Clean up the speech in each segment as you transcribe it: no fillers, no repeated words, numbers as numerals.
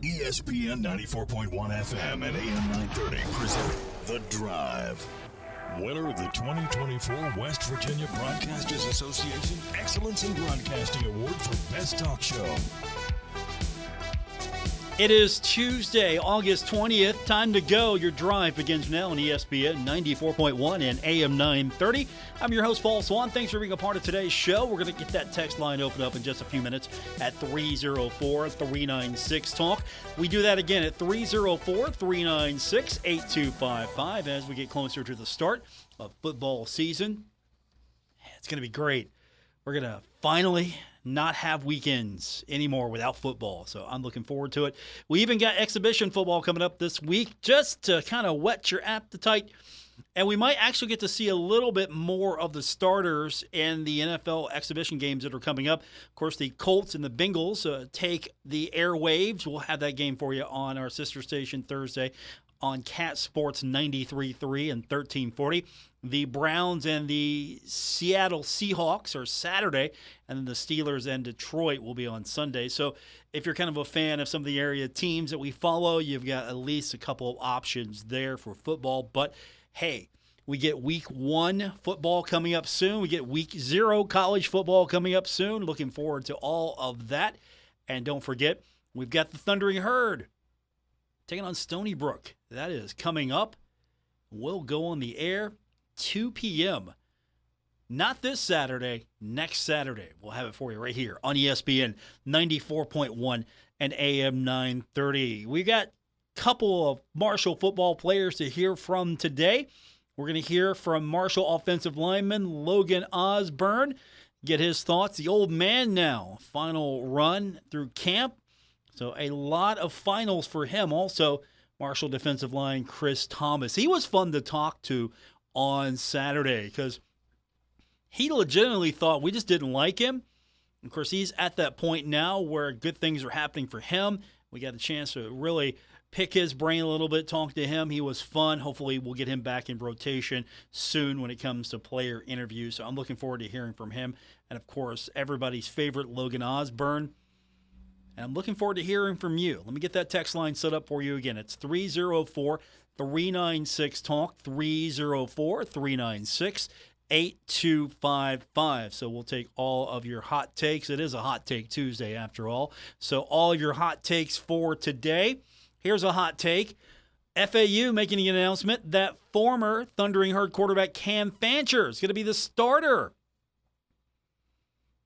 ESPN 94.1 FM and AM 930 present The Drive. Winner of the 2024 West Virginia Broadcasters Association Excellence in Broadcasting Award for Best Talk Show. It is Tuesday, August 20th. Time to go. Your drive begins now on ESPN 94.1 and AM 930. I'm your host, Paul Swann. Thanks for being a part of today's show. We're going to get that text line open up in just a few minutes at 304-396-TALK. We do that again at 304-396-8255 as we get closer to the start of football season. It's going to be great. We're going to finally not have weekends anymore without football, so I'm looking forward to it. We even got exhibition football coming up this week just to kind of whet your appetite, and we might actually get to see a little bit more of the starters in the NFL exhibition games that are coming up. Of course, the Colts and the Bengals take the airwaves. We'll have that game for you on our sister station Thursday on Cat Sports 93.3 and 1340. The Browns and the Seattle Seahawks are Saturday, and then the Steelers and Detroit will be on Sunday. So if you're kind of a fan of some of the area teams that we follow, you've got at least a couple of options there for football. But, hey, we get week 1 football coming up soon. We get week 0 college football coming up soon. Looking forward to all of that. And don't forget, we've got the Thundering Herd taking on Stony Brook. That is coming up. We'll go on the air 2 p.m. Not this Saturday, next Saturday. We'll have it for you right here on ESPN 94.1 and AM 930. We got a couple of Marshall football players to hear from today. We're going to hear from Marshall offensive lineman Logan Osburn, get his thoughts. The old man now, final run through camp. So a lot of finals for him. Also, Marshall defensive line Chris Thomas. He was fun to talk to on Saturday because he legitimately thought we just didn't like him. Of course, he's at that point now where good things are happening for him. We got a chance to really pick his brain a little bit, talk to him. He was fun. Hopefully, we'll get him back in rotation soon when it comes to player interviews. So I'm looking forward to hearing from him. And, of course, everybody's favorite Logan Osburn. And I'm looking forward to hearing from you. Let me get that text line set up for you again. It's 304-396-TALK, 304-396-8255. So we'll take all of your hot takes. It is a Hot Take Tuesday after all. So all your hot takes for today. Here's a hot take. FAU making the announcement that former Thundering Herd quarterback Cam Fancher is going to be the starter.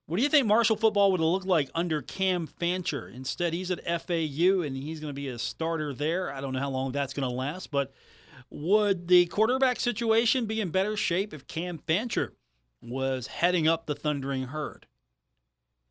What do you think Marshall football would have looked like under Cam Fancher? Instead, he's at FAU, and he's going to be a starter there. I don't know how long that's going to last, but would the quarterback situation be in better shape if Cam Fancher was heading up the Thundering Herd?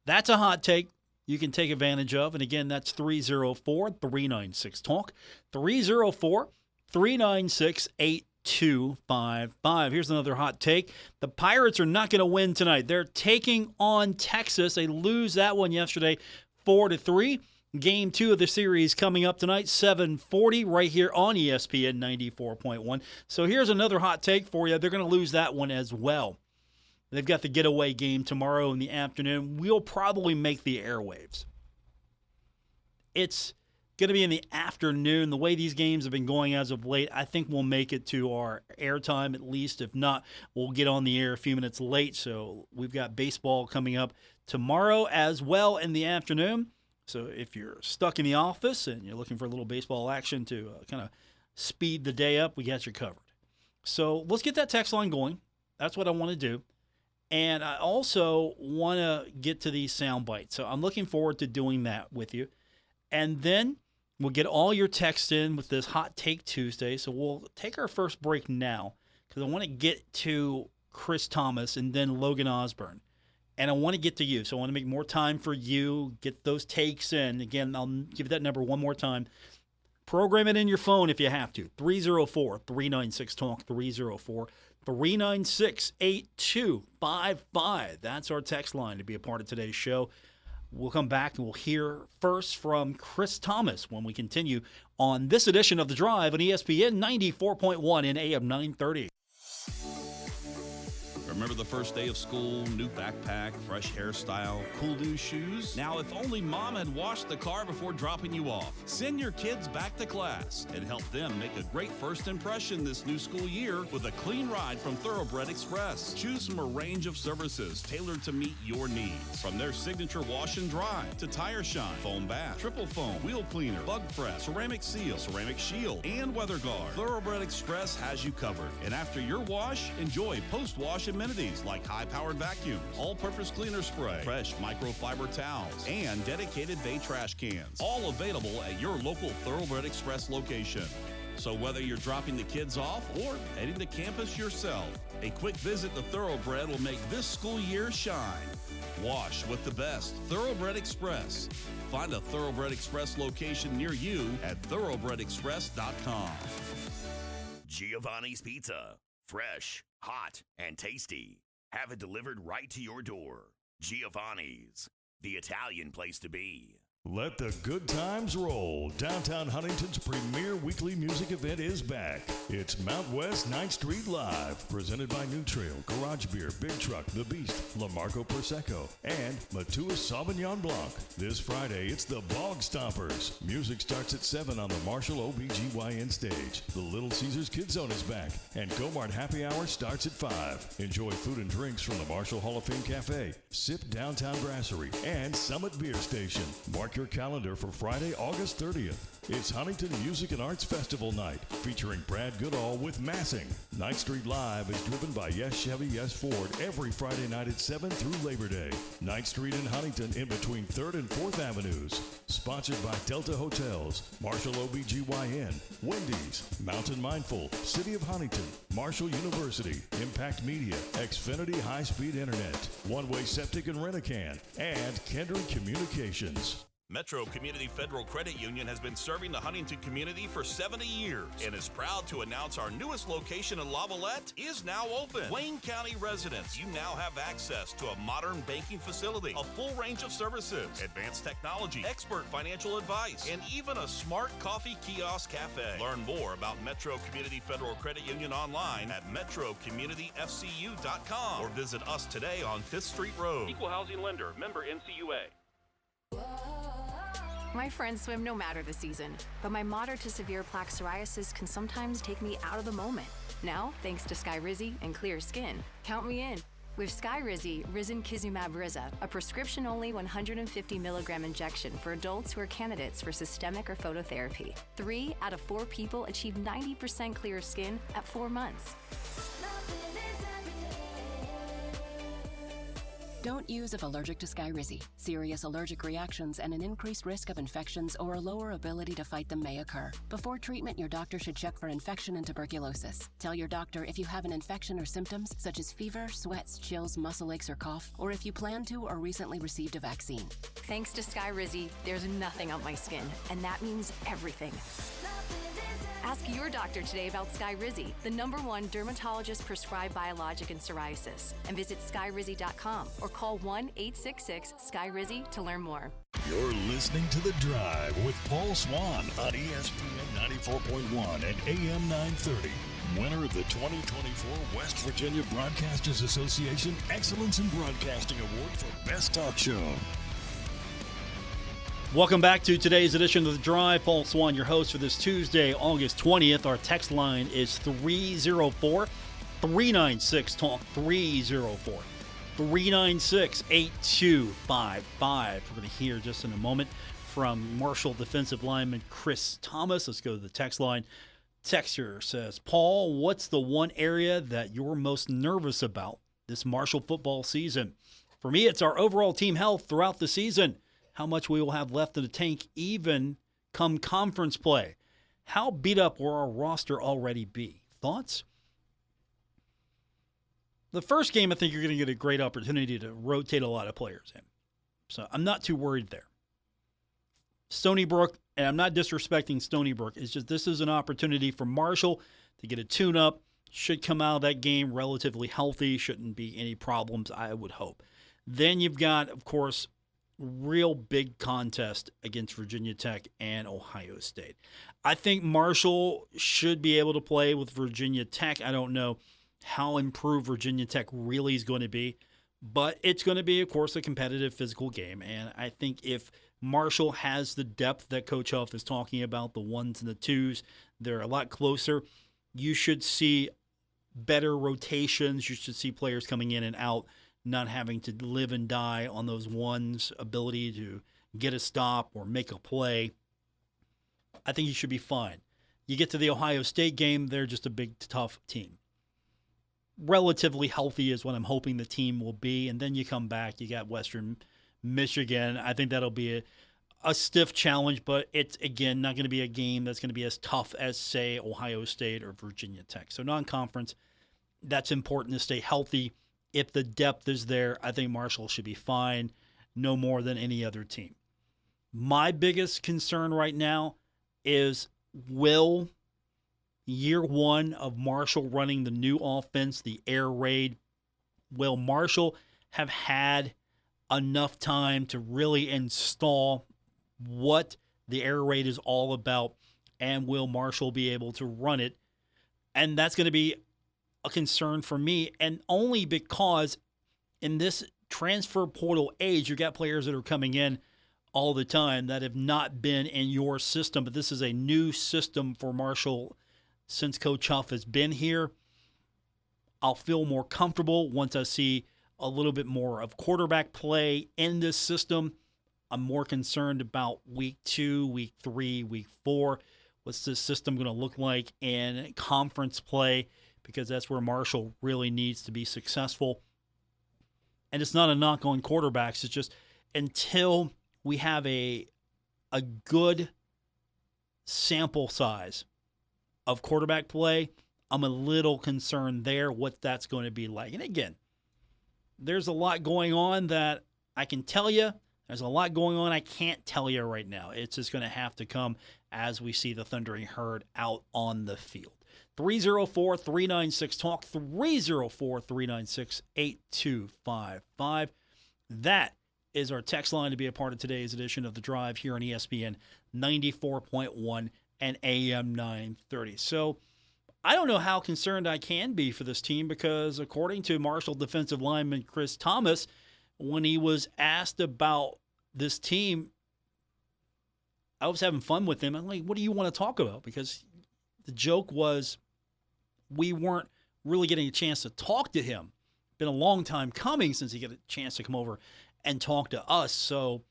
That's a hot take you can take advantage of. And again, that's 304-396-TALK, 304-396-8255. 255. Here's another hot take. The Pirates are not going to win tonight. They're taking on Texas. They lose that one yesterday 4-3. Game 2 of the series coming up tonight, 7:40, right here on ESPN 94.1. So here's another hot take for you. They're going to lose that one as well. They've got the getaway game tomorrow in the afternoon. We'll probably make the airwaves. It's going to be in the afternoon. The way these games have been going as of late, I think we'll make it to our airtime at least. If not, we'll get on the air a few minutes late. So we've got baseball coming up tomorrow as well in the afternoon. So if you're stuck in the office and you're looking for a little baseball action to kind of speed the day up, we got you covered. So let's get that text line going. That's what I want to do. And I also want to get to these sound bites. So I'm looking forward to doing that with you. And then we'll get all your texts in with this Hot Take Tuesday. So we'll take our first break now because I want to get to Chris Thomas and then Logan Osburn. And I want to get to you. So I want to make more time for you, get those takes in. Again, I'll give you that number one more time. Program it in your phone if you have to. 304-396-TALK, 304-396-8255. That's our text line to be a part of today's show. We'll come back and we'll hear first from Chris Thomas when we continue on this edition of The Drive on ESPN 94.1 and AM 930. Remember the first day of school, new backpack, fresh hairstyle, cool new shoes? Now, if only mom had washed the car before dropping you off. Send your kids back to class and help them make a great first impression this new school year with a clean ride from Thoroughbred Express. Choose from a range of services tailored to meet your needs. From their signature wash and dry to tire shine, foam bath, triple foam, wheel cleaner, bug press, ceramic seal, ceramic shield, and weather guard. Thoroughbred Express has you covered. And after your wash, enjoy post-wash amenities like high-powered vacuums, all-purpose cleaner spray, fresh microfiber towels, and dedicated bay trash cans. All available at your local Thoroughbred Express location. So whether you're dropping the kids off or heading to campus yourself, a quick visit to Thoroughbred will make this school year shine. Wash with the best. Thoroughbred Express. Find a Thoroughbred Express location near you at thoroughbredexpress.com. Giovanni's Pizza. Fresh, hot, and tasty. Have it delivered right to your door. Giovanni's, the Italian place to be. Let the good times roll. Downtown Huntington's premier weekly music event is back. It's Mount West 9th Street Live, presented by New Trail, Garage Beer, Big Truck, The Beast, Lamarco Prosecco, and Matua Sauvignon Blanc. This Friday, it's the Bog Stompers. Music starts at 7 on the Marshall OBGYN stage. The Little Caesars Kids Zone is back, and Gomart Happy Hour starts at 5. Enjoy food and drinks from the Marshall Hall of Fame Cafe, Sip Downtown Brasserie, and Summit Beer Station. Mark your calendar for Friday, August 30th. It's Huntington Music and Arts Festival Night, featuring Brad Goodall with Massing. 9th Street Live is driven by Yes Chevy, Yes Ford every Friday night at 7 through Labor Day. 9th Street in Huntington in between 3rd and 4th Avenues. Sponsored by Delta Hotels, Marshall OBGYN, Wendy's, Mountain Mindful, City of Huntington, Marshall University, Impact Media, Xfinity High-Speed Internet, One Way Septic and Rent-A-Can, and Kendrick Communications. Metro Community Federal Credit Union has been serving the Huntington community for 70 years and is proud to announce our newest location in Lavalette is now open. Wayne County residents, you now have access to a modern banking facility, a full range of services, advanced technology, expert financial advice, and even a smart coffee kiosk cafe. Learn more about Metro Community Federal Credit Union online at metrocommunityfcu.com or visit us today on 5th Street Road. Equal housing lender, member NCUA. My friends swim no matter the season, but my moderate to severe plaque psoriasis can sometimes take me out of the moment. Now, thanks to Skyrizi and clear skin, count me in. With Skyrizi, Risankizumab Riza, a prescription-only 150 milligram injection for adults who are candidates for systemic or phototherapy. 3 out of 4 people achieve 90% clear skin at 4 months. Don't use if allergic to Skyrizi. Serious allergic reactions and an increased risk of infections or a lower ability to fight them may occur. Before treatment, your doctor should check for infection and tuberculosis. Tell your doctor if you have an infection or symptoms such as fever, sweats, chills, muscle aches, or cough, or if you plan to or recently received a vaccine. Thanks to Skyrizi, there's nothing on my skin, and that means everything. Ask your doctor today about Skyrizi, the #1 dermatologist-prescribed biologic in psoriasis, and visit skyrizi.com or call 1-866-SKYRIZI to learn more. You're listening to The Drive with Paul Swann on ESPN 94.1 and AM 930. Winner of the 2024 West Virginia Broadcasters Association Excellence in Broadcasting Award for Best Talk Show. Welcome back to today's edition of The Drive. Paul Swann, your host for this Tuesday, August 20th. Our text line is 304-396-TALK, 304-396-8255. We're going to hear just in a moment from Marshall defensive lineman Chris Thomas. Let's go to the text line. Texter says, Paul, what's the one area that you're most nervous about this Marshall football season? For me, it's our overall team health throughout the season. How much we will have left in the tank even come conference play. How beat up will our roster already be? Thoughts? The first game, I think you're going to get a great opportunity to rotate a lot of players in. So I'm not too worried there. Stony Brook, and I'm not disrespecting Stony Brook, it's just this is an opportunity for Marshall to get a tune-up. Should come out of that game relatively healthy. Shouldn't be any problems, I would hope. Then you've got, of course, real big contest against Virginia Tech and Ohio State. I think Marshall should be able to play with Virginia Tech. I don't know how improved Virginia Tech really is going to be. But it's going to be, of course, a competitive physical game. And I think if Marshall has the depth that Coach Huff is talking about, the ones and the twos, they're a lot closer. You should see better rotations. You should see players coming in and out, not having to live and die on those ones' ability to get a stop or make a play. I think you should be fine. You get to the Ohio State game, they're just a big, tough team. Relatively healthy is what I'm hoping the team will be. And then you come back, you got Western Michigan. I think that'll be a stiff challenge, but it's, again, not going to be a game that's going to be as tough as, say, Ohio State or Virginia Tech. So non-conference, that's important to stay healthy. If the depth is there, I think Marshall should be fine, no more than any other team. My biggest concern right now is, will year one of Marshall running the new offense, the air raid, will Marshall have had enough time to really install what the air raid is all about, and will Marshall be able to run it? And that's going to be a concern for me, and only because in this transfer portal age, you got players that are coming in all the time that have not been in your system, but this is a new system for Marshall since Coach Huff has been here. I'll feel more comfortable once I see a little bit more of quarterback play in this system. I'm more concerned about week 2, week 3, week 4. What's this system going to look like in conference play? Because that's where Marshall really needs to be successful. And it's not a knock on quarterbacks. It's just until we have a good sample size of quarterback play, I'm a little concerned there what that's going to be like. And again, there's a lot going on that I can tell you. There's a lot going on I can't tell you right now. It's just going to have to come as we see the Thundering Herd out on the field. 304-396-TALK, 304-396-8255. That is our text line to be a part of today's edition of The Drive here on ESPN 94.1 and AM 930. So I don't know how concerned I can be for this team because according to Marshall defensive lineman Chris Thomas, when he was asked about this team, I was having fun with him. I'm like, what do you want to talk about? Because the joke was we weren't really getting a chance to talk to him. Been a long time coming since he got a chance to come over and talk to us. So,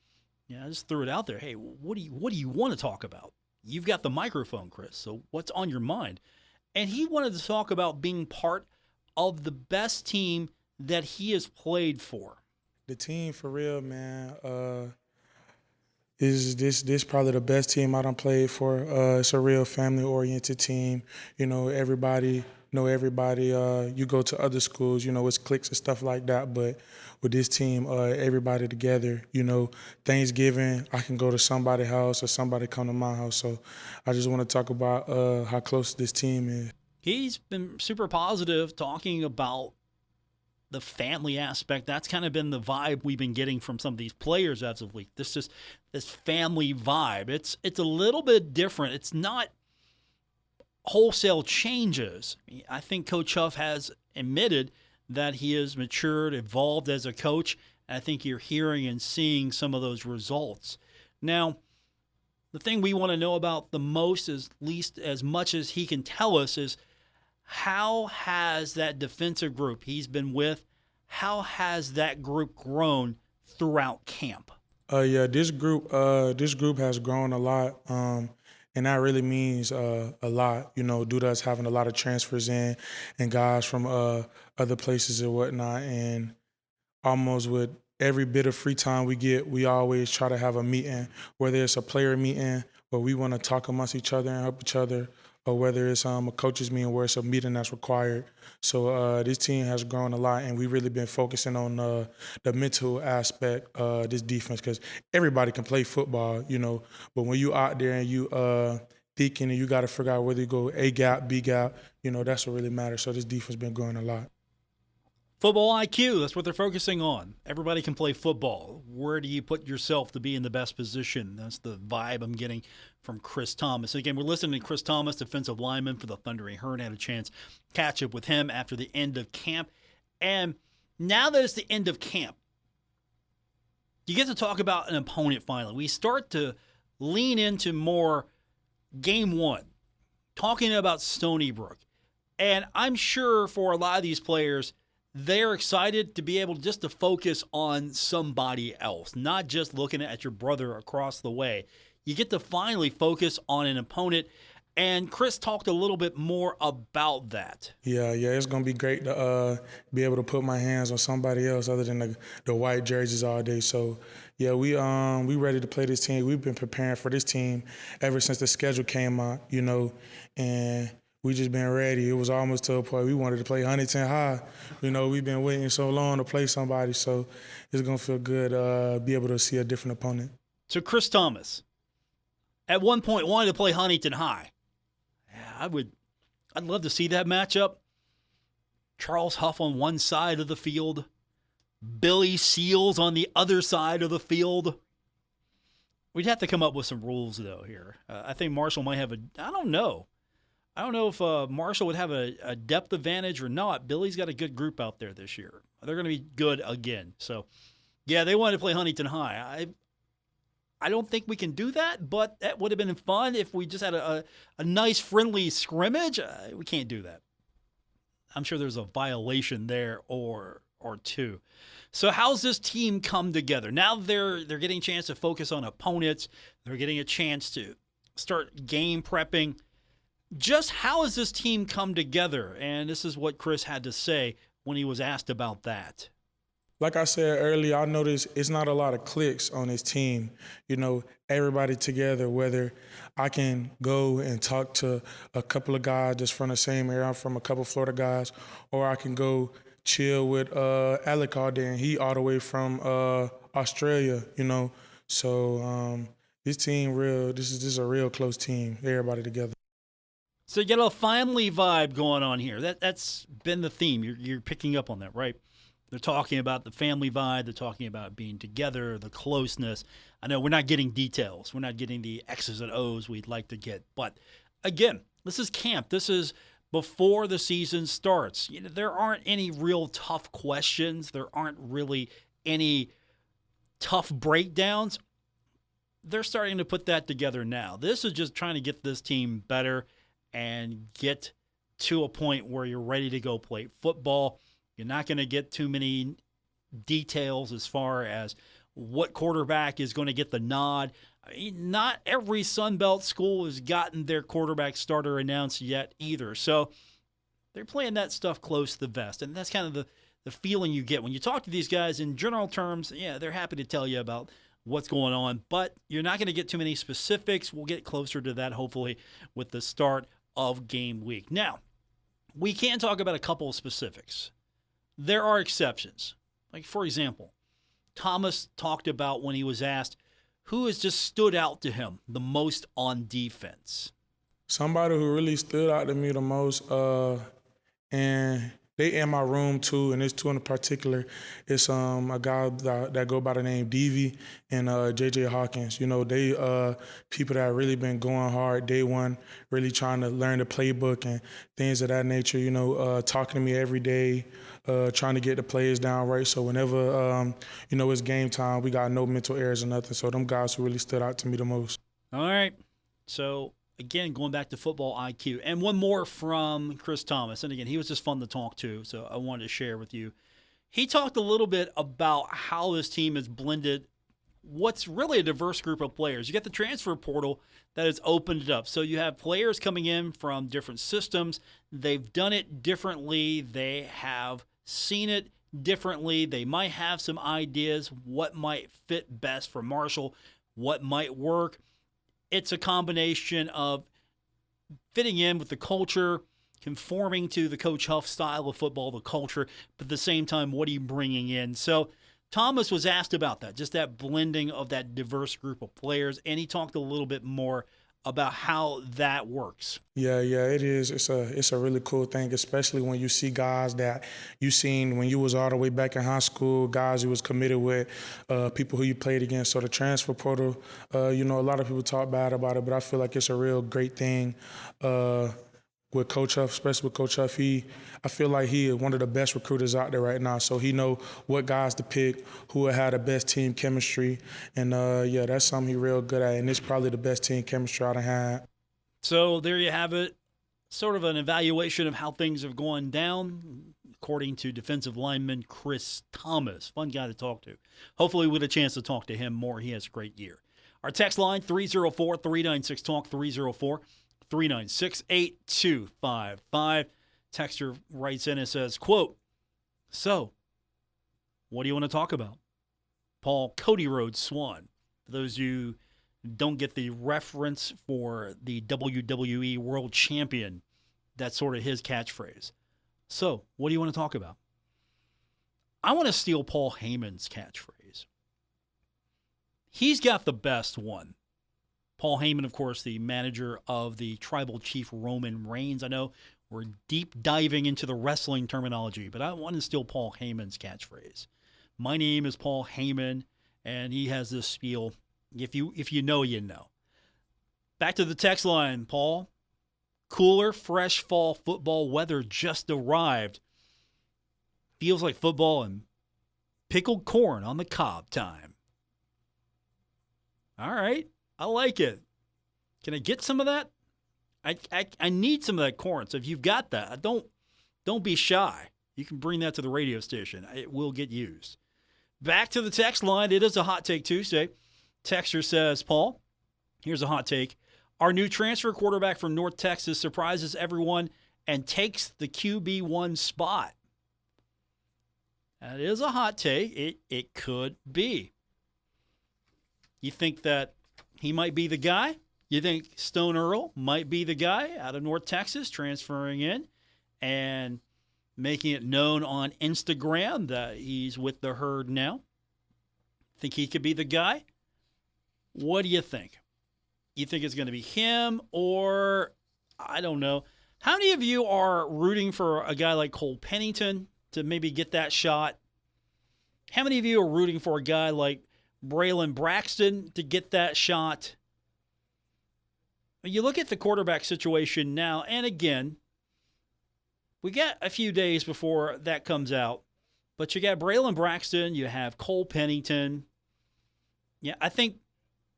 yeah, I just threw it out there. Hey, what do you want to talk about? You've got the microphone, Chris. So what's on your mind? And he wanted to talk about being part of the best team that he has played for. The team, for real, man, is this probably the best team I done played for. It's a real family-oriented team. You know, everybody know everybody. You go to other schools, you know, it's cliques and stuff like that. But with this team, everybody together, you know, Thanksgiving, I can go to somebody's house or somebody come to my house. So I just want to talk about how close this team is. He's been super positive talking about the family aspect. That's kind of been the vibe we've been getting from some of these players as of late. This family vibe. It's a little bit different. It's not wholesale changes. I think Coach Huff has admitted that he has matured, evolved as a coach. And I think you're hearing and seeing some of those results. Now, the thing we want to know about the most, is at least as much as he can tell us, is how has that defensive group he's been with, how has that group grown throughout camp? This group has grown a lot, and that really means a lot, you know, due to us having a lot of transfers in and guys from other places and whatnot. And almost with every bit of free time we get, we always try to have a meeting, whether it's a player meeting where we want to talk amongst each other and help each other, or whether it's a coaches meeting where it's a meeting that's required. So this team has grown a lot, and we've really been focusing on the mental aspect of this defense, because everybody can play football, you know, but when you out there and you thinking and you got to figure out whether you go A gap, B gap, you know, that's what really matters. So this defense been growing a lot. Football IQ, that's what they're focusing on. Everybody can play football. Where do you put yourself to be in the best position? That's the vibe I'm getting from Chris Thomas. Again, we're listening to Chris Thomas, defensive lineman for the Thundering Herd. I had a chance to catch up with him after the end of camp. And now that it's the end of camp, you get to talk about an opponent finally. We start to lean into more game one, talking about Stony Brook. And I'm sure for a lot of these players, they're excited to be able just to focus on somebody else, not just looking at your brother across the way. You get to finally focus on an opponent, and Chris talked a little bit more about that. Yeah, it's going to be great to be able to put my hands on somebody else other than the white jerseys all day. So, yeah, we ready to play this team. We've been preparing for this team ever since the schedule came out, and we just been ready. It was almost to a point we wanted to play Huntington High. We've been waiting so long to play somebody, so it's going to feel good be able to see a different opponent. So Chris Thomas, at one point, wanted to play Huntington High. I'd love to see that matchup. Charles Huff on one side of the field, Billy Seals on the other side of the field. We'd have to come up with some rules, though, here. I think Marshall might have I don't know. I don't know if Marshall would have a depth advantage or not. Billy's got a good group out there this year. They're going to be good again. So, yeah, they wanted to play Huntington High. I don't think we can do that, but that would have been fun if we just had a nice, friendly scrimmage. We can't do that. I'm sure there's a violation there or two. So how's this team come together? Now they're getting a chance to focus on opponents. They're getting a chance to start game prepping. Just how has this team come together? And this is what Chris had to say when he was asked about that. Like I said earlier, I noticed it's not a lot of cliques on this team. Everybody together, whether I can go and talk to a couple of guys just from the same area, I'm from a couple of Florida guys, or I can go chill with Alec all day, and he all the way from Australia, So this team this is a real close team, everybody together. So you get a family vibe going on here. That's been the theme. You're picking up on that, right? They're talking about the family vibe. They're talking about being together, the closeness. I know we're not getting details. We're not getting the X's and O's we'd like to get. But, again, this is camp. This is before the season starts. There aren't any real tough questions. There aren't really any tough breakdowns. They're starting to put that together now. This is just trying to get this team better and get to a point where you're ready to go play football. You're not going to get too many details as far as what quarterback is going to get the nod. Not every Sun Belt school has gotten their quarterback starter announced yet either. So they're playing that stuff close to the vest. And that's kind of the feeling you get when you talk to these guys in general terms. Yeah, they're happy to tell you about what's going on, but you're not going to get too many specifics. We'll get closer to that, hopefully, with the start of game week. Now, we can talk about a couple of specifics. There are exceptions. Like, for example, Thomas talked about when he was asked who has just stood out to him the most on defense. Somebody who really stood out to me the most, and they in my room too, and this two in particular, it's a guy that go by the name Devi and J.J. Hawkins. They people that really been going hard day one, really trying to learn the playbook and things of that nature, talking to me every day, trying to get the plays down right. So whenever, it's game time, we got no mental errors or nothing. So them guys who really stood out to me the most. All right. So, again, going back to football IQ. And one more from Chris Thomas. And, again, he was just fun to talk to, so I wanted to share with you. He talked a little bit about how this team has blended what's really a diverse group of players. You got the transfer portal that has opened it up. So you have players coming in from different systems. They've done it differently. They have seen it differently. They might have some ideas what might fit best for Marshall, what might work. It's a combination of fitting in with the culture, conforming to the Coach Huff style of football, the culture, but at the same time, what are you bringing in? So Thomas was asked about that, just that blending of that diverse group of players, and he talked a little bit more about how that works. Yeah, it is. It's a really cool thing, especially when you see guys that you seen when you was all the way back in high school, guys you was committed with, people who you played against. So the transfer portal, a lot of people talk bad about it, but I feel like it's a real great thing. With Coach Huff, especially with Coach Huff, I feel like he is one of the best recruiters out there right now. So he know what guys to pick, who will have the best team chemistry, and that's something he real good at. And it's probably the best team chemistry I done had. So there you have it, sort of an evaluation of how things have gone down, according to defensive lineman Chris Thomas. Fun guy to talk to. Hopefully we get a chance to talk to him more. He has a great year. Our text line, 304-396-TALK, 304-396-8255. Texter writes in and says, quote, "So, what do you want to talk about?" Paul Cody Swann. For those of you who don't get the reference for the WWE World Champion, that's sort of his catchphrase. So, what do you want to talk about? I want to steal Paul Heyman's catchphrase. He's got the best one. Paul Heyman, of course, the manager of the tribal chief Roman Reigns. I know we're deep diving into the wrestling terminology, but I want to steal Paul Heyman's catchphrase. My name is Paul Heyman, and he has this spiel. If you know, you know. Back to the text line, Paul. Cooler, fresh fall football weather just arrived. Feels like football and pickled corn on the cob time. All right. I like it. Can I get some of that? I need some of that corn. So if you've got that, don't be shy. You can bring that to the radio station. It will get used. Back to the text line. It is a Hot Take Tuesday. Texter says, Paul, here's a hot take. Our new transfer quarterback from North Texas surprises everyone and takes the QB1 spot. That is a hot take. It could be. You think that he might be the guy? You think Stone Earl might be the guy out of North Texas transferring in and making it known on Instagram that he's with the herd now? Think he could be the guy? What do you think? You think it's going to be him or, I don't know. How many of you are rooting for a guy like Cole Pennington to maybe get that shot? How many of you are rooting for a guy like Braylon Braxton to get that shot? You look at the quarterback situation now, and again, we got a few days before that comes out, but you got Braylon Braxton, you have Cole Pennington. Yeah, I think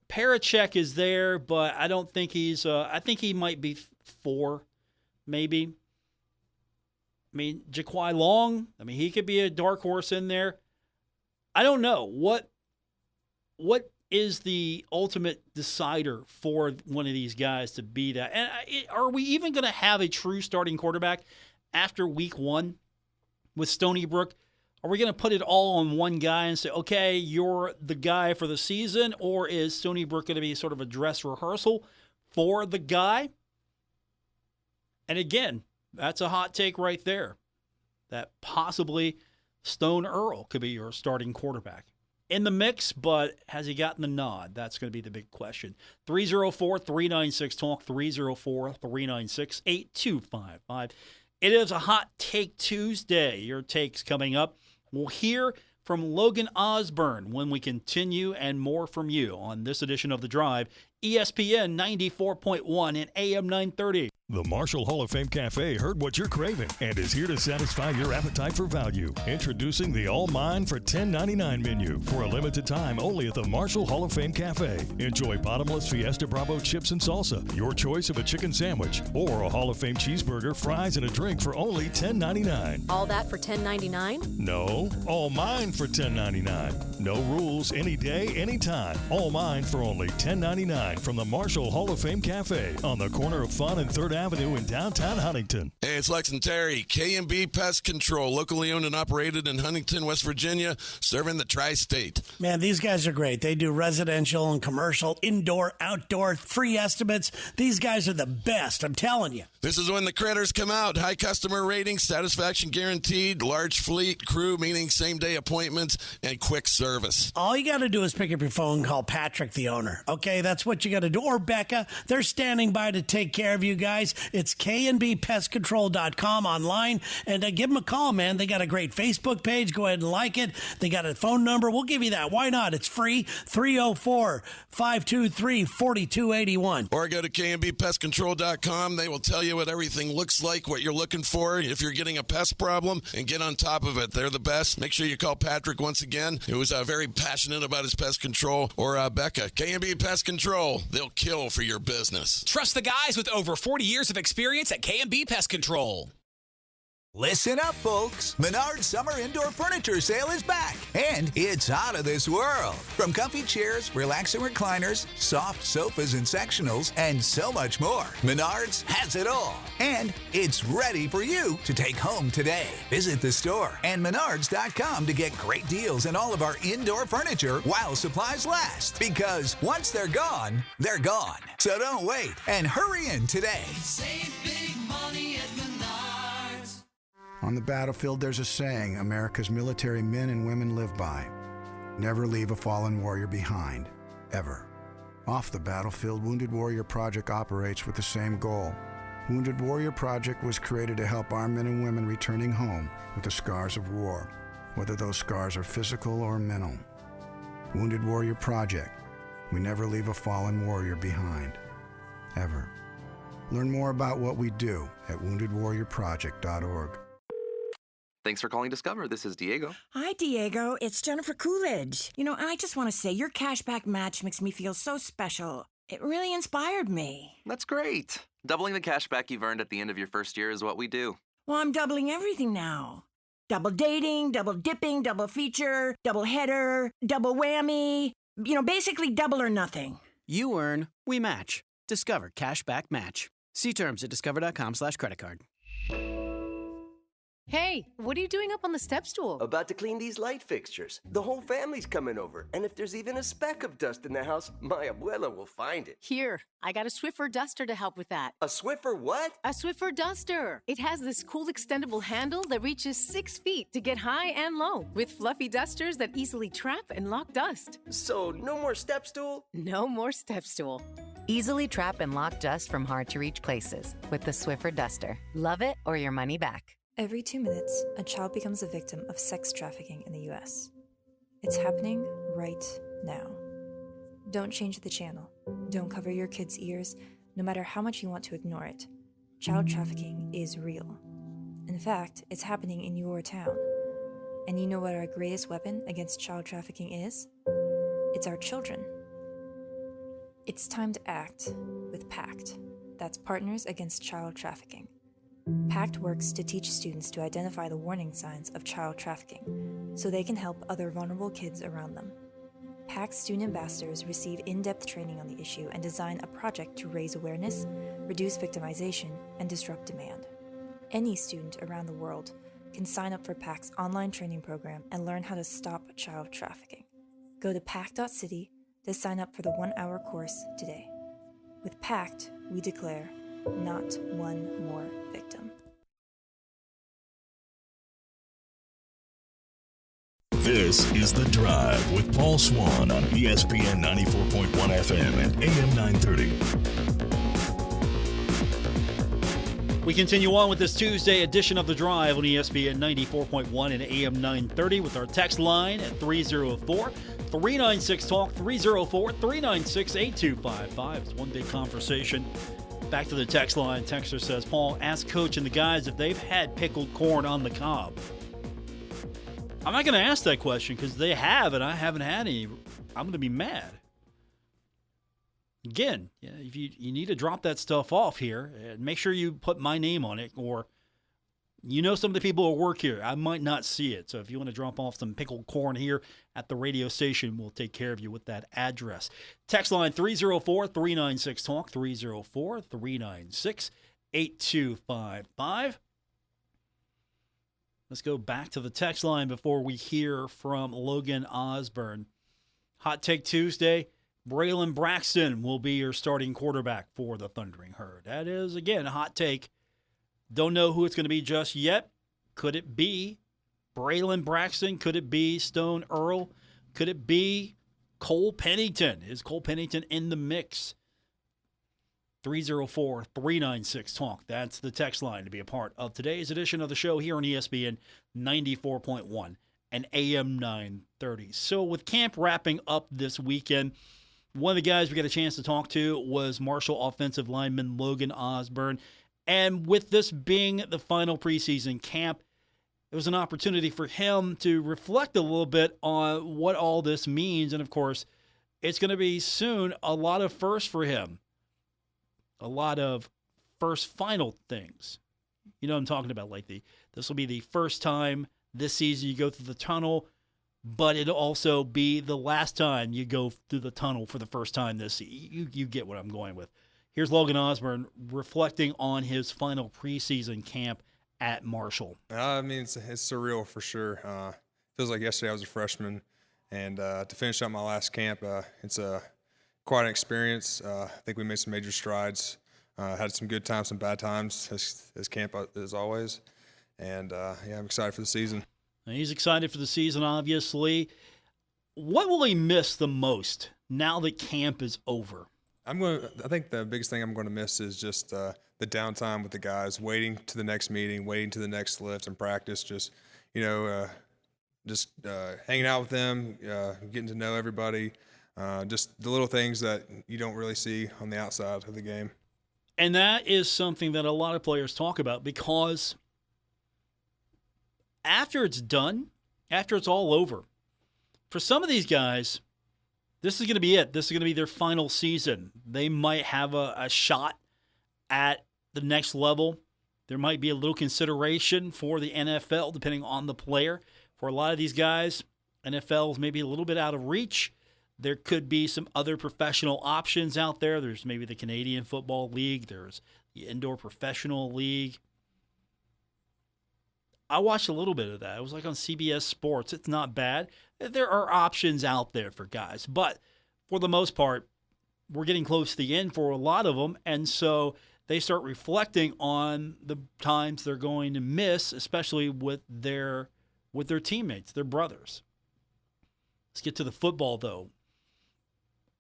Parachek is there, but I don't think he's I think he might be 4, maybe. I mean, Jaquai Long, he could be a dark horse in there. I don't know. What is the ultimate decider for one of these guys to be that? And are we even going to have a true starting quarterback after week 1 with Stony Brook? Are we going to put it all on one guy and say, okay, you're the guy for the season? Or is Stony Brook going to be sort of a dress rehearsal for the guy? And again, that's a hot take right there, that possibly Stone Earl could be your starting quarterback. In the mix, but has he gotten the nod? That's going to be the big question. 304-396-TALK, 304-396-8255. It is a Hot Take Tuesday. Your takes coming up. We'll hear from Logan Osburn when we continue, and more from you on this edition of The Drive, ESPN 94.1 and AM 930. The Marshall Hall of Fame Cafe heard what you're craving and is here to satisfy your appetite for value. Introducing the All Mine for $10.99 menu for a limited time only at the Marshall Hall of Fame Cafe. Enjoy bottomless Fiesta Bravo chips and salsa, your choice of a chicken sandwich, or a Hall of Fame cheeseburger, fries, and a drink for only $10.99. All that for $10.99? No, all mine for $10.99. No rules, any day, anytime. All mine for only $10.99 from the Marshall Hall of Fame Cafe on the corner of Fun and 3rd Avenue in downtown Huntington. Hey, it's Lex and Terry, K&B Pest Control, locally owned and operated in Huntington, West Virginia, serving the tri-state. Man, these guys are great. They do residential and commercial, indoor, outdoor, free estimates. These guys are the best, I'm telling you. This is when the critters come out. High customer ratings, satisfaction guaranteed, large fleet, crew, meaning same-day appointments, and quick service. All you got to do is pick up your phone and call Patrick, the owner. Okay, that's what you got to do. Or Becca. They're standing by to take care of you guys. It's knbpestcontrol.com online. And give them a call, man. They got a great Facebook page. Go ahead and like it. They got a phone number. We'll give you that. Why not? It's free. 304-523-4281. Or go to knbpestcontrol.com. They will tell you what everything looks like, what you're looking for, if you're getting a pest problem, and get on top of it. They're the best. Make sure you call Patrick once again, who is very passionate about his pest control, or Becca. K&B Pest Control. They'll kill for your business. Trust the guys with over 40 years of experience at K&B Pest Control. Listen up, folks. Menard's summer indoor furniture sale is back, and it's out of this world. From comfy chairs, relaxing recliners, soft sofas and sectionals, and so much more, Menard's has it all, and it's ready for you to take home today. Visit the store and menards.com to get great deals on all of our indoor furniture while supplies last, because once they're gone, they're gone. So don't wait, and hurry in today. Save big money at Menards. On the battlefield, there's a saying America's military men and women live by. Never leave a fallen warrior behind, ever. Off the battlefield, Wounded Warrior Project operates with the same goal. Wounded Warrior Project was created to help our men and women returning home with the scars of war, whether those scars are physical or mental. Wounded Warrior Project. We never leave a fallen warrior behind, ever. Learn more about what we do at woundedwarriorproject.org. Thanks for calling Discover. This is Diego. Hi, Diego. It's Jennifer Coolidge. I just want to say your cashback match makes me feel so special. It really inspired me. That's great. Doubling the cashback you've earned at the end of your first year is what we do. Well, I'm doubling everything now. Double dating, double dipping, double feature, double header, double whammy. Basically double or nothing. You earn, we match. Discover Cashback Match. See terms at discover.com/creditcard. Hey, what are you doing up on the step stool? About to clean these light fixtures. The whole family's coming over, and if there's even a speck of dust in the house, my abuela will find it. Here, I got a Swiffer duster to help with that. A Swiffer what? A Swiffer duster. It has this cool extendable handle that reaches 6 feet to get high and low, with fluffy dusters that easily trap and lock dust. So, no more step stool? No more step stool. Easily trap and lock dust from hard-to-reach places with the Swiffer duster. Love it or your money back. Every 2 minutes, a child becomes a victim of sex trafficking in the U.S. It's happening right now. Don't change the channel. Don't cover your kids' ears, no matter how much you want to ignore it. Child trafficking is real. In fact, it's happening in your town. And you know what our greatest weapon against child trafficking is? It's our children. It's time to act with PACT. That's Partners Against Child Trafficking. PACT works to teach students to identify the warning signs of child trafficking so they can help other vulnerable kids around them. PACT student ambassadors receive in-depth training on the issue and design a project to raise awareness, reduce victimization, and disrupt demand. Any student around the world can sign up for PACT's online training program and learn how to stop child trafficking. Go to pact.city to sign up for the 1-hour course today. With PACT, we declare not one more victim. This is The Drive with Paul Swann on ESPN 94.1 FM and AM 930. We continue on with this Tuesday edition of The Drive on ESPN 94.1 and AM 930 with our text line at 304-396-TALK, 304-396-8255. It's one big conversation. Back to the text line. Texter says, Paul, ask Coach and the guys if they've had pickled corn on the cob. I'm not going to ask that question because they have, and I haven't had any. I'm going to be mad. Again, if you need to drop that stuff off here, make sure you put my name on it, or some of the people who work here. I might not see it. So if you want to drop off some pickled corn here at the radio station, we'll take care of you with that address. Text line 304-396-TALK, 888-285-8255. Let's go back to the text line before we hear from Logan Osburn. Hot Take Tuesday, Braylon Braxton will be your starting quarterback for the Thundering Herd. That is, again, a hot take. Don't know who it's going to be just yet. Could it be Braylon Braxton? Could it be Stone Earl? Could it be Cole Pennington? Is Cole Pennington in the mix? 304-396-TALK. That's the text line to be a part of today's edition of the show here on ESPN 94.1 and AM 930. So with camp wrapping up this weekend, one of the guys we got a chance to talk to was Marshall offensive lineman Logan Osburn. And with this being the final preseason camp, it was an opportunity for him to reflect a little bit on what all this means. And, of course, it's going to be soon a lot of firsts for him. A lot of first final things. You know what I'm talking about, like this will be the first time this season you go through the tunnel, but it'll also be the last time you go through the tunnel for the first time this season. You get what I'm going with. Here's Logan Osburn reflecting on his final preseason camp at Marshall. I mean, it's surreal for sure. Feels like yesterday I was a freshman, and to finish out my last camp, it's quite an experience. I think we made some major strides. Had some good times, some bad times, as camp as always. And, I'm excited for the season. He's excited for the season, obviously. What will he miss the most now that camp is over? I think the biggest thing I'm going to miss is just the downtime with the guys, waiting to the next meeting, waiting to the next lift and practice, just hanging out with them, getting to know everybody. Just the little things that you don't really see on the outside of the game. And that is something that a lot of players talk about, because after it's done, after it's all over, for some of these guys, this is going to be it. This is going to be their final season. They might have a shot at the next level. There might be a little consideration for the NFL, depending on the player. For a lot of these guys, NFL is maybe a little bit out of reach. There could be some other professional options out there. There's maybe the Canadian Football League. There's the Indoor Professional League. I watched a little bit of that. It was like on CBS Sports. It's not bad. There are options out there for guys. But for the most part, we're getting close to the end for a lot of them. And so they start reflecting on the times they're going to miss, especially with their teammates, their brothers. Let's get to the football, though.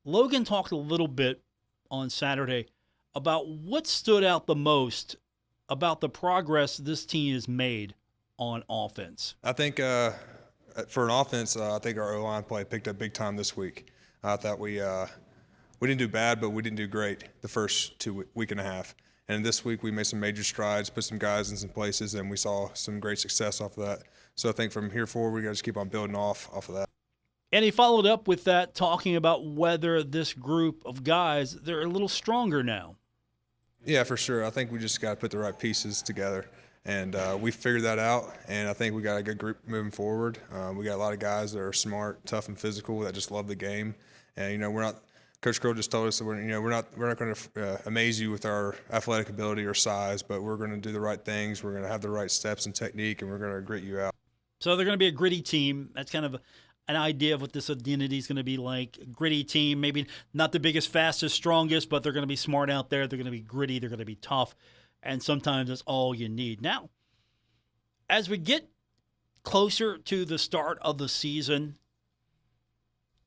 Logan talked a little bit on Saturday about what stood out the most about the progress this team has made on offense. I think for an offense, I think our O-line play picked up big time this week. I thought we didn't do bad, but we didn't do great the first week and a half. And this week we made some major strides, put some guys in some places, and we saw some great success off of that. So I think from here forward, we got to just keep on building off of that. And he followed up with that, talking about whether this group of guys, they're a little stronger now. Yeah, for sure. I think we just got to put the right pieces together. And we figured that out, and I think we got a good group moving forward. We got a lot of guys that are smart, tough, and physical that just love the game. And we're not. Coach Crow just told us that we're not going to amaze you with our athletic ability or size, but we're going to do the right things. We're going to have the right steps and technique, and we're going to grit you out. So they're going to be a gritty team. That's kind of an idea of what this identity is going to be like. A gritty team, maybe not the biggest, fastest, strongest, but they're going to be smart out there. They're going to be gritty. They're going to be tough. And sometimes that's all you need. Now, as we get closer to the start of the season,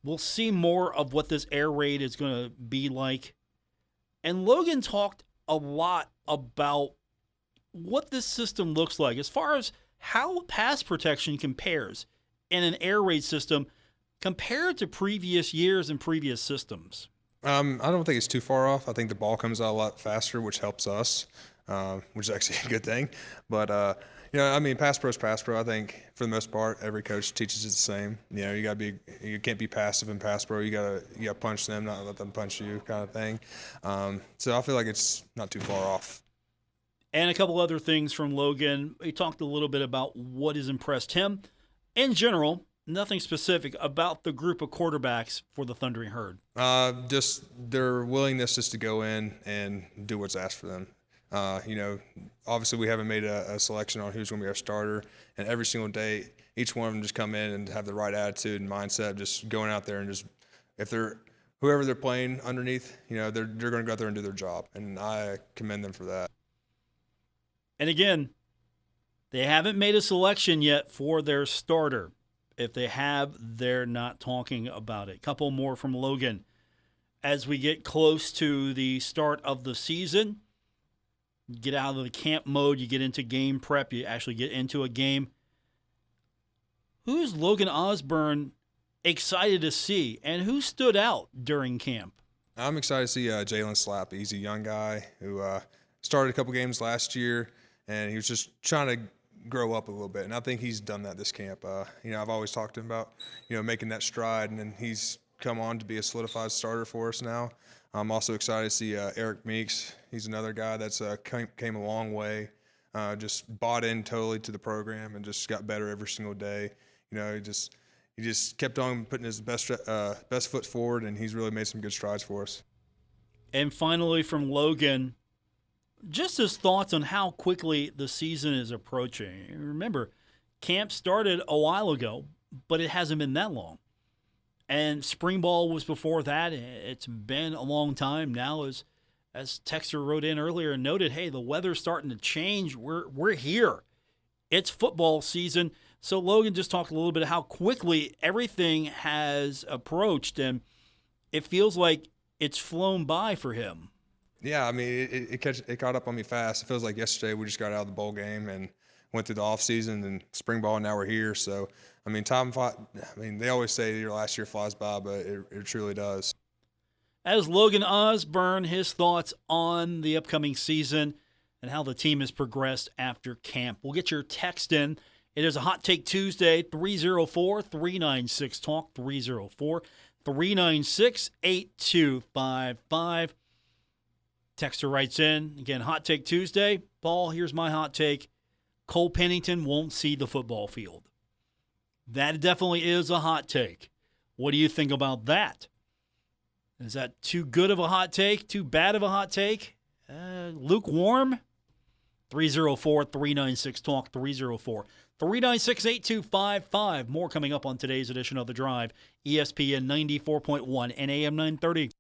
we'll see more of what this air raid is going to be like. And Logan talked a lot about what this system looks like as far as how pass protection compares in an air raid system compared to previous years and previous systems. I don't think it's too far off. I think the ball comes out a lot faster, which helps us. Which is actually a good thing. But, pass pro is pass pro. I think for the most part, every coach teaches it the same. You can't be passive in pass pro. You gotta punch them, not let them punch you, kind of thing. So I feel like it's not too far off. And a couple other things from Logan. He talked a little bit about what has impressed him. In general, nothing specific about the group of quarterbacks for the Thundering Herd. Just their willingness just to go in and do what's asked for them. Obviously we haven't made a selection on who's going to be our starter, and every single day, each one of them just come in and have the right attitude and mindset, just going out there and just, whoever they're playing underneath, they're going to go out there and do their job, and I commend them for that. And again, they haven't made a selection yet for their starter. If they have, they're not talking about it. Couple more from Logan. As we get close to the start of the season, you get out of the camp mode, you get into game prep, you actually get into a game. Who's Logan Osburn excited to see, and who stood out during camp? I'm excited to see Jalen Slappy. He's a young guy who started a couple games last year, and he was just trying to grow up a little bit, and I think he's done that this camp. I've always talked to him about, making that stride, and then he's come on to be a solidified starter for us now. I'm also excited to see Eric Meeks. He's another guy that's came a long way, just bought in totally to the program and just got better every single day. He just kept on putting his best foot forward, and he's really made some good strides for us. And finally from Logan, just his thoughts on how quickly the season is approaching. Remember, camp started a while ago, but it hasn't been that long. And spring ball was before that. It's been a long time now. As Texter wrote in earlier and noted, hey, the weather's starting to change. We're here. It's football season. So Logan just talked a little bit of how quickly everything has approached, and it feels like it's flown by for him. Yeah, I mean, it caught up on me fast. It feels like yesterday we just got out of the bowl game and went through the off season and spring ball, and now we're here. So, I mean, they always say your last year flies by, but it truly does. As Logan Osburn, his thoughts on the upcoming season and how the team has progressed after camp. We'll get your text in. It is a Hot Take Tuesday, 304-396-TALK, 304-396-8255. Texter writes in, again, Hot Take Tuesday. Paul, here's my hot take. Cole Pennington won't see the football field. That definitely is a hot take. What do you think about that? Is that too good of a hot take? Too bad of a hot take? Lukewarm? 304-396-TALK, 304-396-8255. More coming up on today's edition of The Drive. ESPN 94.1 and AM 930.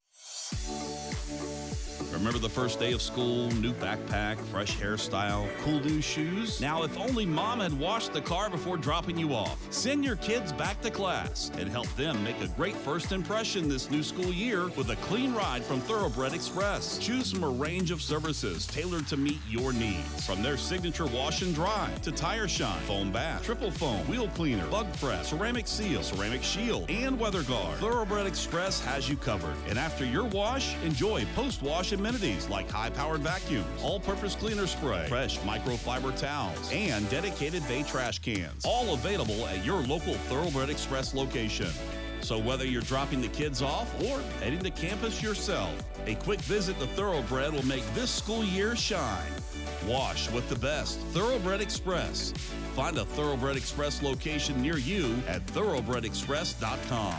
Remember the first day of school, new backpack, fresh hairstyle, cool new shoes? Now, if only mom had washed the car before dropping you off. Send your kids back to class and help them make a great first impression this new school year with a clean ride from Thoroughbred Express. Choose from a range of services tailored to meet your needs. From their signature wash and dry to tire shine, foam bath, triple foam, wheel cleaner, bug press, ceramic seal, ceramic shield, and weather guard. Thoroughbred Express has you covered. And after your wash, enjoy post-wash amenities like high-powered vacuums, all-purpose cleaner spray, fresh microfiber towels, and dedicated bay trash cans. All available at your local Thoroughbred Express location. So whether you're dropping the kids off or heading to campus yourself, a quick visit to Thoroughbred will make this school year shine. Wash with the best. Thoroughbred Express. Find a Thoroughbred Express location near you at thoroughbredexpress.com.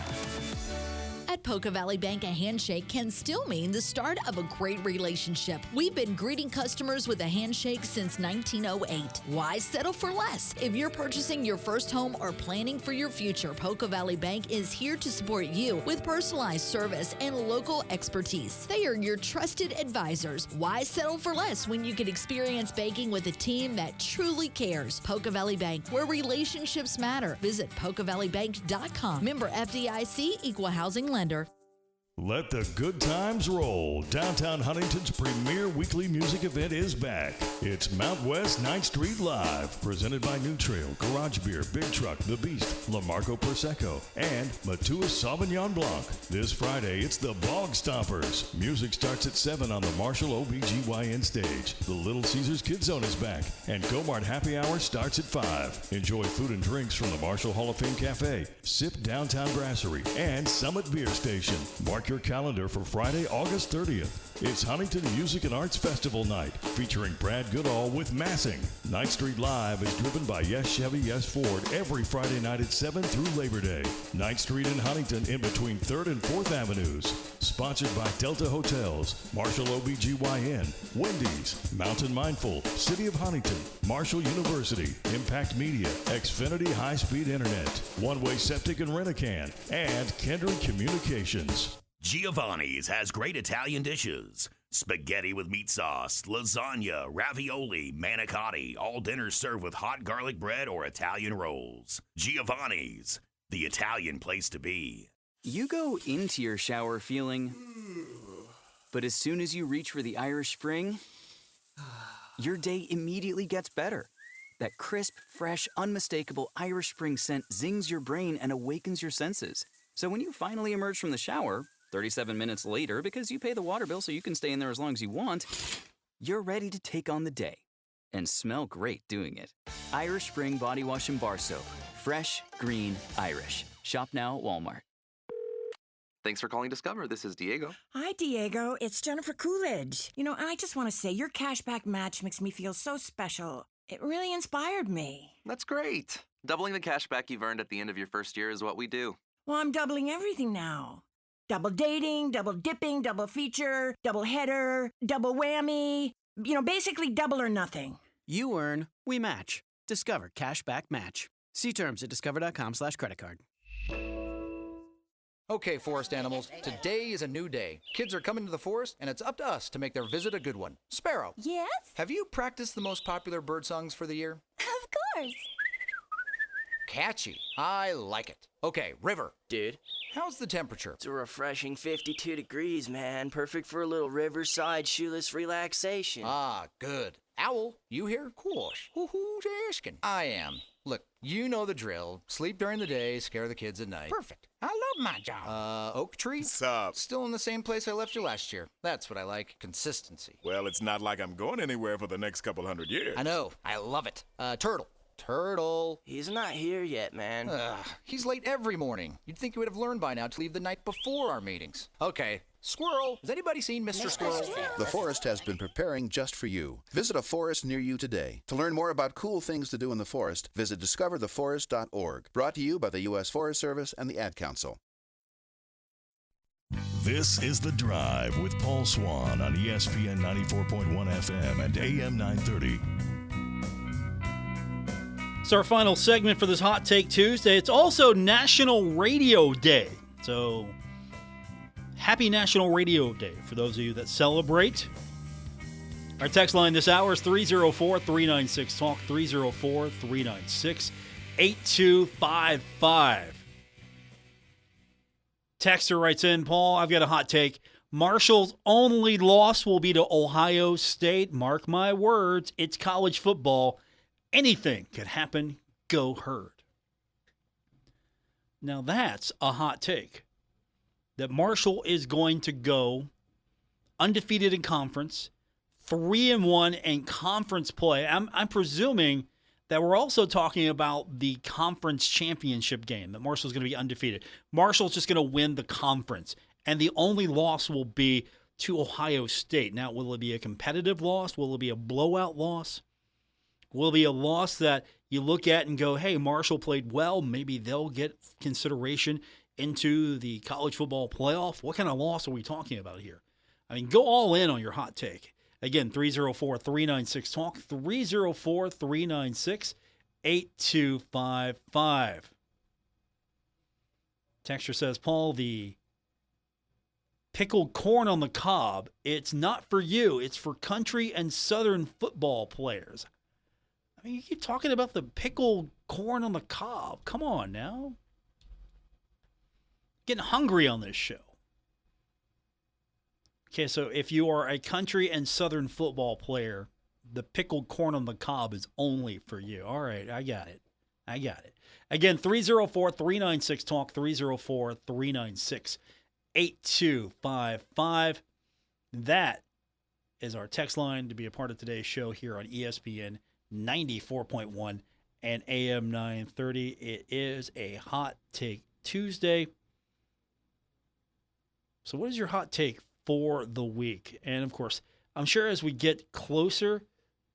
At Poca Valley Bank, a handshake can still mean the start of a great relationship. We've been greeting customers with a handshake since 1908. Why settle for less? If you're purchasing your first home or planning for your future, Poca Valley Bank is here to support you with personalized service and local expertise. They are your trusted advisors. Why settle for less when you can experience banking with a team that truly cares? Poca Valley Bank, where relationships matter. Visit PocaValleyBank.com. Member FDIC, Equal Housing Lender. Let the good times roll. Downtown Huntington's premier weekly music event is back. It's Mount West 9th Street Live, presented by New Trail, Garage Beer, Big Truck, The Beast, Lamarco Prosecco, and Matua Sauvignon Blanc. This Friday, it's the Bog Stompers. Music starts at 7 on the Marshall OBGYN stage. The Little Caesars Kids Zone is back, and Go-Mart Happy Hour starts at 5. Enjoy food and drinks from the Marshall Hall of Fame Cafe, Sip Downtown Brasserie, and Summit Beer Station. Mark your calendar for Friday, August 30th. It's Huntington Music and Arts Festival Night, featuring Brad Goodall with Massing. 9th Street Live is driven by Yes Chevy, Yes Ford every Friday night at 7 through Labor Day. 9th Street in Huntington in between 3rd and 4th Avenues. Sponsored by Delta Hotels, Marshall OBGYN, Wendy's, Mountain Mindful, City of Huntington, Marshall University, Impact Media, Xfinity High-Speed Internet, One Way Septic and Rent-A-Can, and Kindred Communications. Giovanni's has great Italian dishes. Spaghetti with meat sauce, lasagna, ravioli, manicotti, all dinners served with hot garlic bread or Italian rolls. Giovanni's, the Italian place to be. You go into your shower feeling, but as soon as you reach for the Irish Spring, your day immediately gets better. That crisp, fresh, unmistakable Irish Spring scent zings your brain and awakens your senses. So when you finally emerge from the shower, 37 minutes later, because you pay the water bill so you can stay in there as long as you want, you're ready to take on the day and smell great doing it. Irish Spring Body Wash and Bar Soap. Fresh, green, Irish. Shop now at Walmart. Thanks for calling Discover. This is Diego. Hi, Diego. It's Jennifer Coolidge. I just want to say your cashback match makes me feel so special. It really inspired me. That's great. Doubling the cash back you've earned at the end of your first year is what we do. Well, I'm doubling everything now. Double dating, double dipping, double feature, double header, double whammy. Basically double or nothing. You earn, we match. Discover Cashback Match. See terms at discover.com/creditcard. Okay, forest animals, today is a new day. Kids are coming to the forest, and it's up to us to make their visit a good one. Sparrow. Yes? Have you practiced the most popular bird songs for the year? Of course. Catchy. I like it. Okay, River. Dude. How's the temperature? It's a refreshing 52 degrees, man. Perfect for a little riverside shoeless relaxation. Ah, good. Owl, you here? Course. Who's asking? I am. Look, you know the drill. Sleep during the day, scare the kids at night. Perfect. I love my job. Oak Tree? What's up? Still in the same place I left you last year. That's what I like. Consistency. Well, it's not like I'm going anywhere for the next couple hundred years. I know. I love it. Turtle. Turtle. He's not here yet, man. He's late every morning. You'd think he would have learned by now to leave the night before our meetings. Okay. Squirrel. Has anybody seen Mr. Squirrel? The forest has been preparing just for you. Visit a forest near you today. To learn more about cool things to do in the forest, visit discovertheforest.org. Brought to you by the U.S. Forest Service and the Ad Council. This is The Drive with Paul Swann on ESPN 94.1 FM and AM 930. It's our final segment for this Hot Take Tuesday. It's also National Radio Day. So, happy National Radio Day for those of you that celebrate. Our text line this hour is 304-396-TALK, 304-396-8255. Texter writes in, Paul, I've got a hot take. Marshall's only loss will be to Ohio State. Mark my words, it's college football. Anything could happen. Go Herd. Now that's a hot take. That Marshall is going to go undefeated in conference, 3-1 in conference play. I'm presuming that we're also talking about the conference championship game, that Marshall's going to be undefeated. Marshall's just going to win the conference, and the only loss will be to Ohio State. Now, will it be a competitive loss? Will it be a blowout loss? Will it be a loss that you look at and go, hey, Marshall played well, maybe they'll get consideration into the college football playoff? What kind of loss are we talking about here? I mean, go all in on your hot take. Again, 304-396-TALK, 304-396-8255. Texture says, Paul, the pickled corn on the cob, it's not for you. It's for country and Southern football players. I mean, you keep talking about the pickled corn on the cob. Come on now. Getting hungry on this show. Okay, so if you are a country and Southern football player, the pickled corn on the cob is only for you. All right, I got it. Again, 304-396-TALK, 304-396-8255. That is our text line to be a part of today's show here on ESPN 94.1 and AM 930. It is a Hot Take Tuesday. So what is your hot take for the week. And, of course, I'm sure as we get closer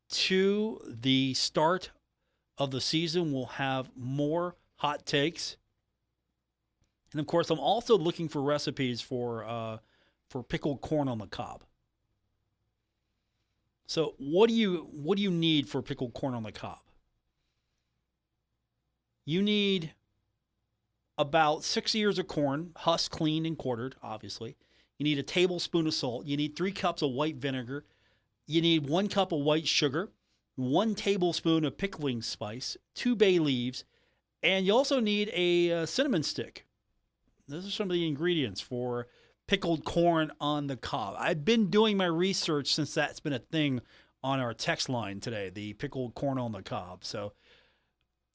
to the start of the season, we'll have more hot takes. And, of course, I'm also looking for recipes for pickled corn on the cob. So what do you need for pickled corn on the cob? You need about 6 ears of corn, husked, cleaned, and quartered, obviously. You need a tablespoon of salt. You need 3 cups of white vinegar. You need 1 cup of white sugar, 1 tablespoon of pickling spice, 2 bay leaves, and you also need a cinnamon stick. Those are some of the ingredients for pickled corn on the cob. I've been doing my research since that's been a thing on our text line today, the pickled corn on the cob. So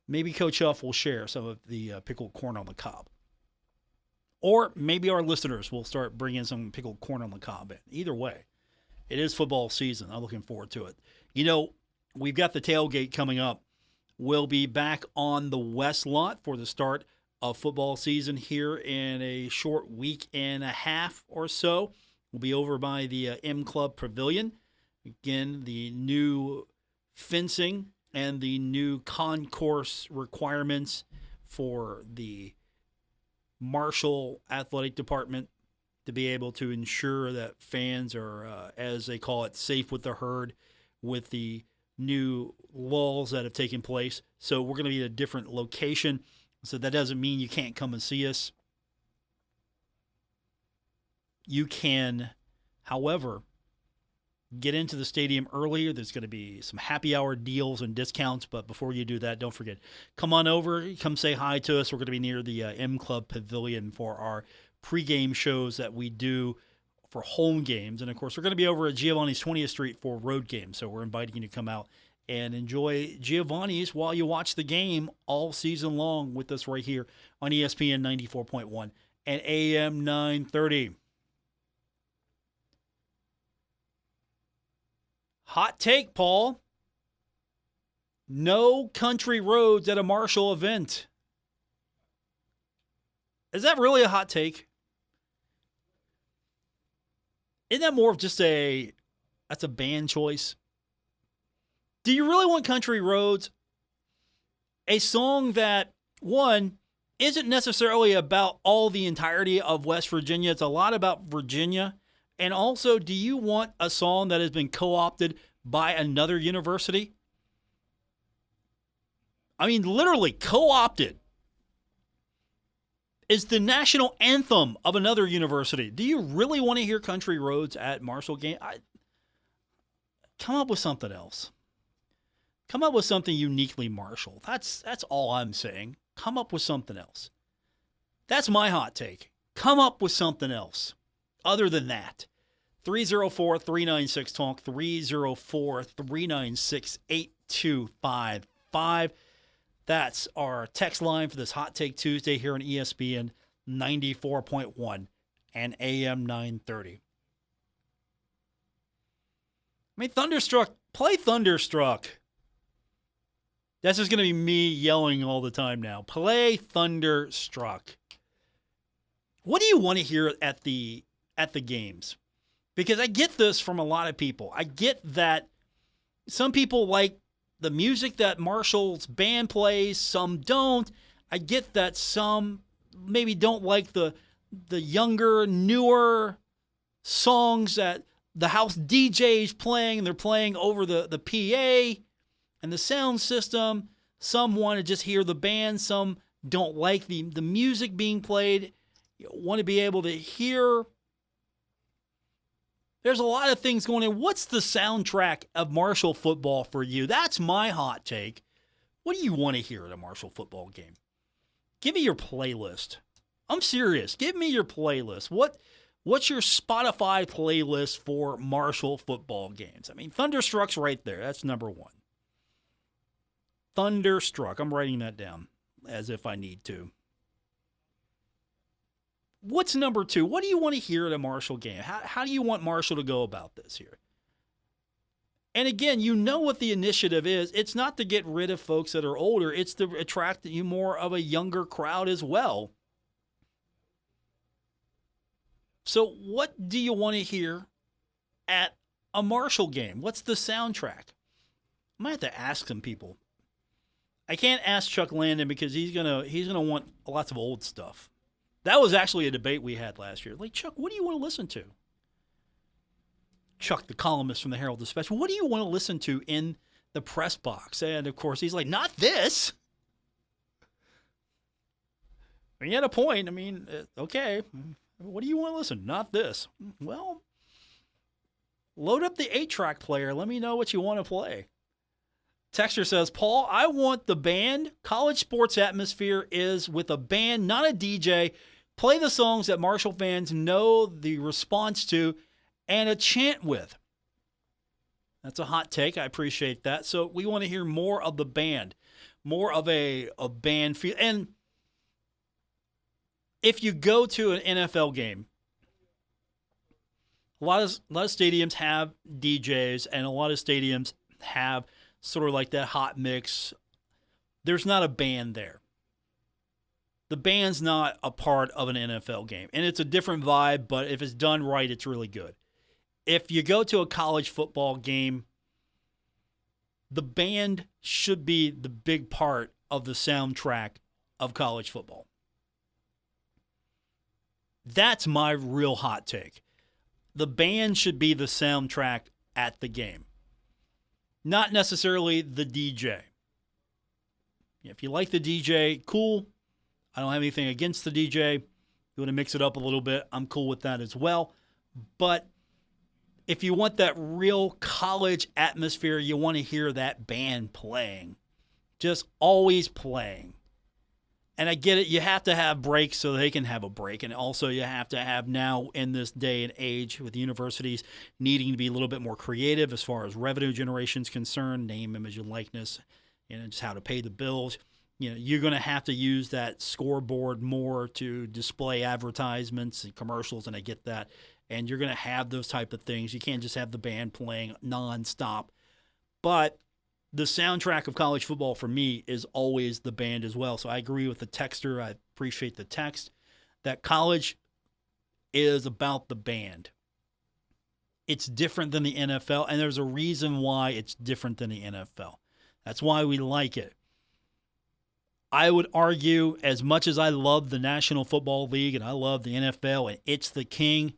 maybe Coach Huff will share some of the pickled corn on the cob. Or maybe our listeners will start bringing some pickled corn on the cob in. Either way, it is football season. I'm looking forward to it. You know, we've got the tailgate coming up. We'll be back on the West Lot for the start of football season here in a short week and a half or so. We'll be over by the M Club Pavilion. Again, the new fencing and the new concourse requirements for the Marshall Athletic Department to be able to ensure that fans are, as they call it, safe with the herd with the new laws that have taken place. So we're going to be at a different location. So that doesn't mean you can't come and see us. You can, however, get into the stadium earlier. There's going to be some happy hour deals and discounts. But before you do that, don't forget, come on over. Come say hi to us. We're going to be near the M Club Pavilion for our pregame shows that we do for home games. And, of course, we're going to be over at Giovanni's 20th Street for road games. So we're inviting you to come out and enjoy Giovanni's while you watch the game all season long with us right here on ESPN 94.1 and AM 930. Hot take, Paul. No country roads at a Marshall event. Is that really a hot take? Isn't that more of just that's a band choice? Do you really want Country Roads? A song that, one, isn't necessarily about all the entirety of West Virginia. It's a lot about Virginia. And also, do you want a song that has been co-opted by another university? I mean, literally co-opted. Is the national anthem of another university. Do you really want to hear Country Roads at Marshall game? Come up with something else. Come up with something uniquely Marshall. That's all I'm saying. Come up with something else. That's my hot take. Come up with something else other than that. 304-396-TALK, 304-396-8255. That's our text line for this Hot Take Tuesday here on ESPN 94.1 and AM 930. I mean, Thunderstruck, play Thunderstruck. That's just going to be me yelling all the time now. Play Thunderstruck. What do you want to hear at the games? Because I get this from a lot of people. I get that some people like the music that Marshall's band plays, some don't. I get that some maybe don't like the younger, newer songs that the house DJ's playing. They're playing over the PA and the sound system. Some want to just hear the band. Some don't like the music being played. You want to be able to hear. There's a lot of things going on. What's the soundtrack of Marshall football for you? That's my hot take. What do you want to hear at a Marshall football game? Give me your playlist. I'm serious. Give me your playlist. What's your Spotify playlist for Marshall football games? I mean, Thunderstruck's right there. That's number one. Thunderstruck. I'm writing that down as if I need to. What's number two? What do you want to hear at a Marshall game? How do you want Marshall to go about this here? And again, you know what the initiative is. It's not to get rid of folks that are older. It's to attract you more of a younger crowd as well. So what do you want to hear at a Marshall game? What's the soundtrack? I might have to ask some people. I can't ask Chuck Landon because he's gonna want lots of old stuff. That was actually a debate we had last year. Like, Chuck, what do you want to listen to? Chuck, the columnist from the Herald-Dispatch, what do you want to listen to in the press box? And, of course, he's like, not this. And he had a point. I mean, okay, what do you want to listen? Not this. Well, load up the 8-track player. Let me know what you want to play. Texter says, Paul, I want the band. College sports atmosphere is with a band, not a DJ. Play the songs that Marshall fans know the response to and a chant with. That's a hot take. I appreciate that. So we want to hear more of the band, more of a band feel. And if you go to an NFL game, a lot of stadiums have DJs, and a lot of stadiums have sort of like that hot mix. There's not a band there. The band's not a part of an NFL game. And it's a different vibe, but if it's done right, it's really good. If you go to a college football game, the band should be the big part of the soundtrack of college football. That's my real hot take. The band should be the soundtrack at the game, not necessarily the DJ. If you like the DJ, cool. I don't have anything against the DJ. You want to mix it up a little bit, I'm cool with that as well. But if you want that real college atmosphere, you want to hear that band playing. Just always playing. And I get it, you have to have breaks so they can have a break. And also you have to have now in this day and age with universities needing to be a little bit more creative as far as revenue generation is concerned, name, image, and likeness, and just how to pay the bills. You know, you're going to have to use that scoreboard more to display advertisements and commercials, and I get that. And you're going to have those type of things. You can't just have the band playing nonstop. But the soundtrack of college football for me is always the band as well. So I agree with the texter. I appreciate the text that college is about the band. It's different than the NFL, and there's a reason why it's different than the NFL. That's why we like it. I would argue, as much as I love the National Football League and I love the NFL and it's the king,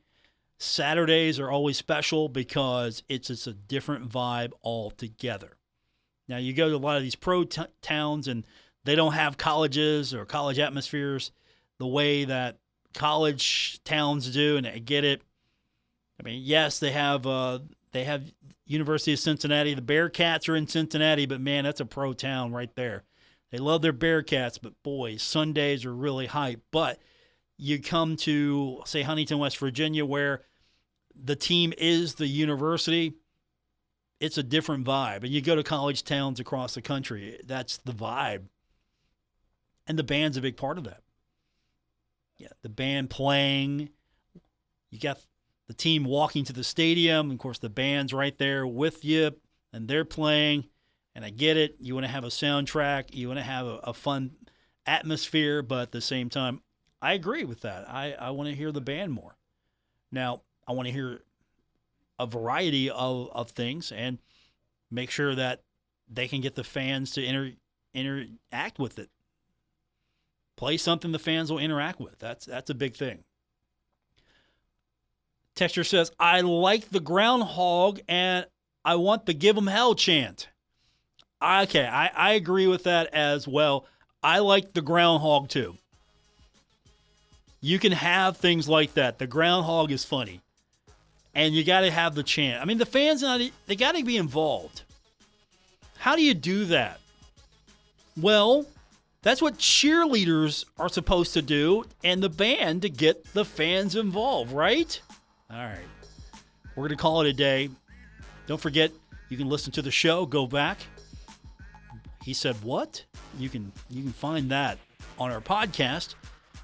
Saturdays are always special because it's just a different vibe altogether. Now, you go to a lot of these towns and they don't have colleges or college atmospheres the way that college towns do, and I get it. I mean, yes, they have University of Cincinnati. The Bearcats are in Cincinnati, but man, that's a pro town right there. They love their Bearcats, but boy, Sundays are really hype. But you come to, say, Huntington, West Virginia, where the team is the university, it's a different vibe. And you go to college towns across the country, that's the vibe. And the band's a big part of that. Yeah, the band playing. You got the team walking to the stadium. Of course, the band's right there with you, and they're playing. And I get it. You want to have a soundtrack. You want to have a fun atmosphere. But at the same time, I agree with that. I want to hear the band more. Now, I want to hear a variety of things and make sure that they can get the fans to interact with it. Play something the fans will interact with. That's a big thing. Texture says, I like the groundhog and I want the give 'em hell chant. Okay, I agree with that as well. I like the groundhog too. You can have things like that. The groundhog is funny. And you got to have the chant. I mean, the fans, they got to be involved. How do you do that? Well, that's what cheerleaders are supposed to do and the band to get the fans involved, right? All right. We're going to call it a day. Don't forget, you can listen to the show, go back. He said what? You can find that on our podcast,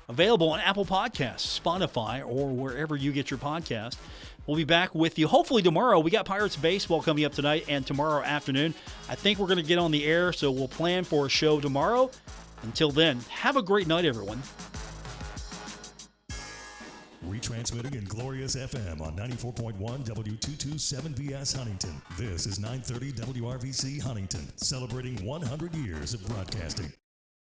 available on Apple Podcasts, Spotify, or wherever you get your podcast. We'll be back with you hopefully tomorrow. We got Pirates baseball coming up tonight and tomorrow afternoon. I think we're going to get on the air, so we'll plan for a show tomorrow. Until then, have a great night, everyone. Retransmitting in glorious FM on 94.1 W227BS Huntington. This is 930 WRVC Huntington, celebrating 100 years of broadcasting.